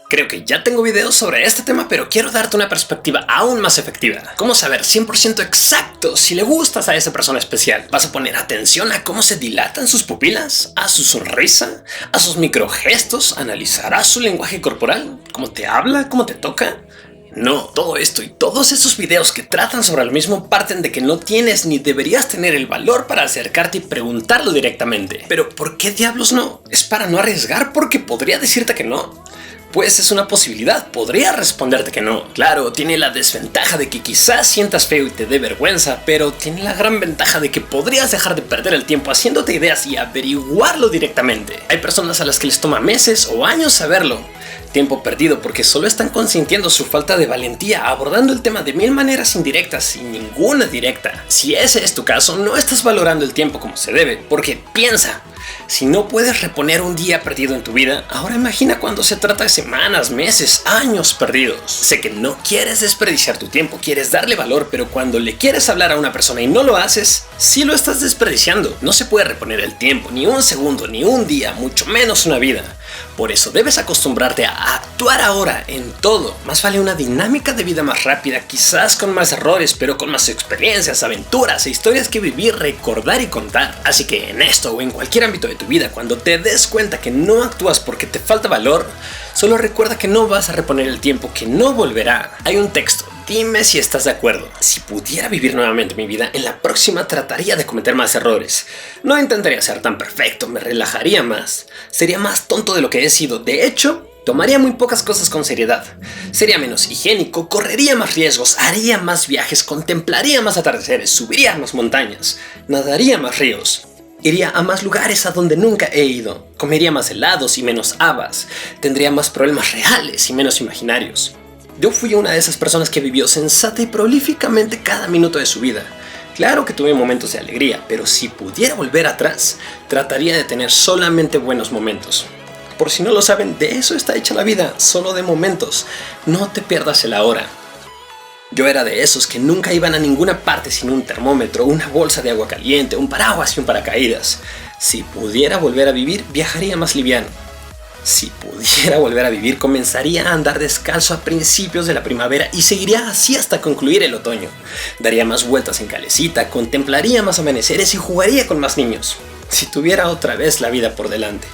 Creo que ya tengo videos sobre este tema, pero quiero darte una perspectiva aún más efectiva. ¿Cómo saber 100% exacto si le gustas a esa persona especial? ¿Vas a poner atención a cómo se dilatan sus pupilas? ¿A su sonrisa? ¿A sus microgestos? ¿Analizarás su lenguaje corporal? ¿Cómo te habla? ¿Cómo te toca? No, todo esto y todos esos videos que tratan sobre lo mismo parten de que no tienes ni deberías tener el valor para acercarte y preguntarlo directamente. Pero ¿por qué diablos no? ¿Es para no arriesgar porque podría decirte que no? Pues es una posibilidad, podría responderte que no. Claro, tiene la desventaja de que quizás sientas feo y te dé vergüenza, pero tiene la gran ventaja de que podrías dejar de perder el tiempo haciéndote ideas y averiguarlo directamente. Hay personas a las que les toma meses o años saberlo. Tiempo perdido porque solo están consintiendo su falta de valentía, abordando el tema de 1000 maneras indirectas sin ninguna directa. Si ese es tu caso, no estás valorando el tiempo como se debe, porque piensa, si no puedes reponer un día perdido en tu vida, ahora imagina cuando se trata de semanas, meses, años perdidos. Sé que no quieres desperdiciar tu tiempo, quieres darle valor, pero cuando le quieres hablar a una persona y no lo haces, sí lo estás desperdiciando. No se puede reponer el tiempo, ni un segundo, ni un día, mucho menos una vida. Por eso debes acostumbrarte a actuar ahora en todo. Más vale una dinámica de vida más rápida, quizás con más errores, pero con más experiencias, aventuras e historias que vivir, recordar y contar. Así que en esto o en cualquier ámbito de tu vida, cuando te des cuenta que no actúas porque te falta valor, solo recuerda que no vas a reponer el tiempo, que no volverá. Hay un texto. Dime si estás de acuerdo. Si pudiera vivir nuevamente mi vida, en la próxima trataría de cometer más errores. No intentaría ser tan perfecto, me relajaría más. Sería más tonto de lo que he sido. De hecho, tomaría muy pocas cosas con seriedad. Sería menos higiénico, correría más riesgos, haría más viajes, contemplaría más atardeceres, subiría más montañas, nadaría más ríos. Iría a más lugares a donde nunca he ido. Comería más helados y menos habas. Tendría más problemas reales y menos imaginarios. Yo fui una de esas personas que vivió sensata y prolíficamente cada minuto de su vida. Claro que tuve momentos de alegría, pero si pudiera volver atrás, trataría de tener solamente buenos momentos. Por si no lo saben, de eso está hecha la vida, solo de momentos. No te pierdas el ahora. Yo era de esos que nunca iban a ninguna parte sin un termómetro, una bolsa de agua caliente, un paraguas y un paracaídas. Si pudiera volver a vivir, viajaría más liviano. Si pudiera volver a vivir, comenzaría a andar descalzo a principios de la primavera y seguiría así hasta concluir el otoño. Daría más vueltas en calecita, contemplaría más amaneceres y jugaría con más niños. Si tuviera otra vez la vida por delante.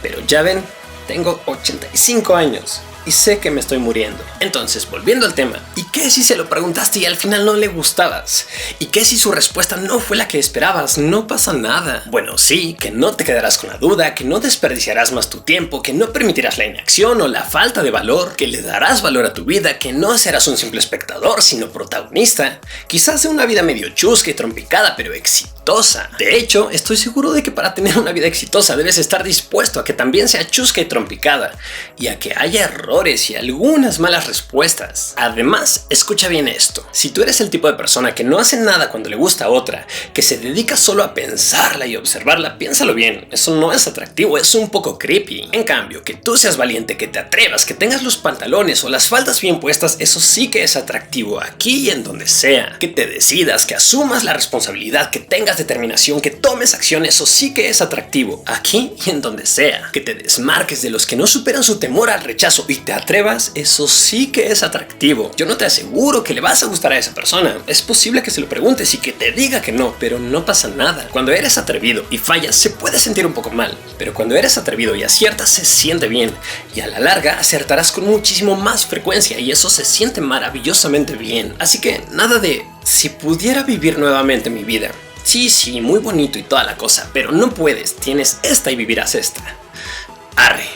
Pero ya ven, tengo 85 años. Y sé que me estoy muriendo. Entonces, volviendo al tema, ¿y qué si se lo preguntaste y al final no le gustabas? ¿Y qué si su respuesta no fue la que esperabas? No pasa nada. Bueno, sí, que no te quedarás con la duda, que no desperdiciarás más tu tiempo, que no permitirás la inacción o la falta de valor, que le darás valor a tu vida, que no serás un simple espectador, sino protagonista. Quizás de una vida medio chusca y trompicada, pero exitosa. De hecho, estoy seguro de que para tener una vida exitosa debes estar dispuesto a que también sea chusca y trompicada, y a que haya errores y algunas malas respuestas. Además, escucha bien esto. Si tú eres el tipo de persona que no hace nada cuando le gusta a otra, que se dedica solo a pensarla y observarla, piénsalo bien. Eso no es atractivo, es un poco creepy. En cambio, que tú seas valiente, que te atrevas, que tengas los pantalones o las faldas bien puestas, eso sí que es atractivo aquí y en donde sea. Que te decidas, que asumas la responsabilidad, que tengas determinación, que tomes acción, eso sí que es atractivo aquí y en donde sea. Que te desmarques de los que no superan su temor al rechazo y te atrevas, eso sí que es atractivo. Yo no te aseguro que le vas a gustar a esa persona. Es posible que se lo preguntes y que te diga que no, pero no pasa nada. Cuando eres atrevido y fallas, se puede sentir un poco mal, pero cuando eres atrevido y aciertas, se siente bien. Y a la larga, acertarás con muchísimo más frecuencia y eso se siente maravillosamente bien. Así que nada de, si pudiera vivir nuevamente mi vida. Sí, muy bonito y toda la cosa, pero no puedes. Tienes esta y vivirás esta. Arre.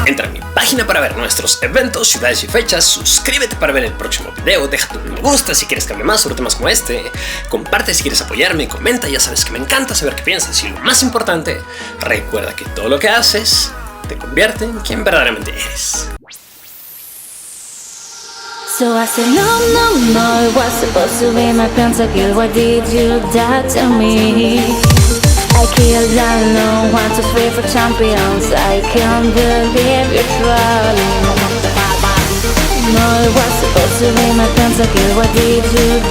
Entra a mi página para ver nuestros eventos, ciudades y fechas, suscríbete para ver el próximo video, deja tu me gusta si quieres que hable más sobre temas como este, comparte si quieres apoyarme, comenta, ya sabes que me encanta saber qué piensas y lo más importante, recuerda que todo lo que haces te convierte en quien verdaderamente eres. So I said no, it was supposed to be my pentakill. Why did you die to me? I killed alone, 1, 2, 3 for champions. I can't believe you're trolling. No, it was supposed to be my pentakill. Why did you die?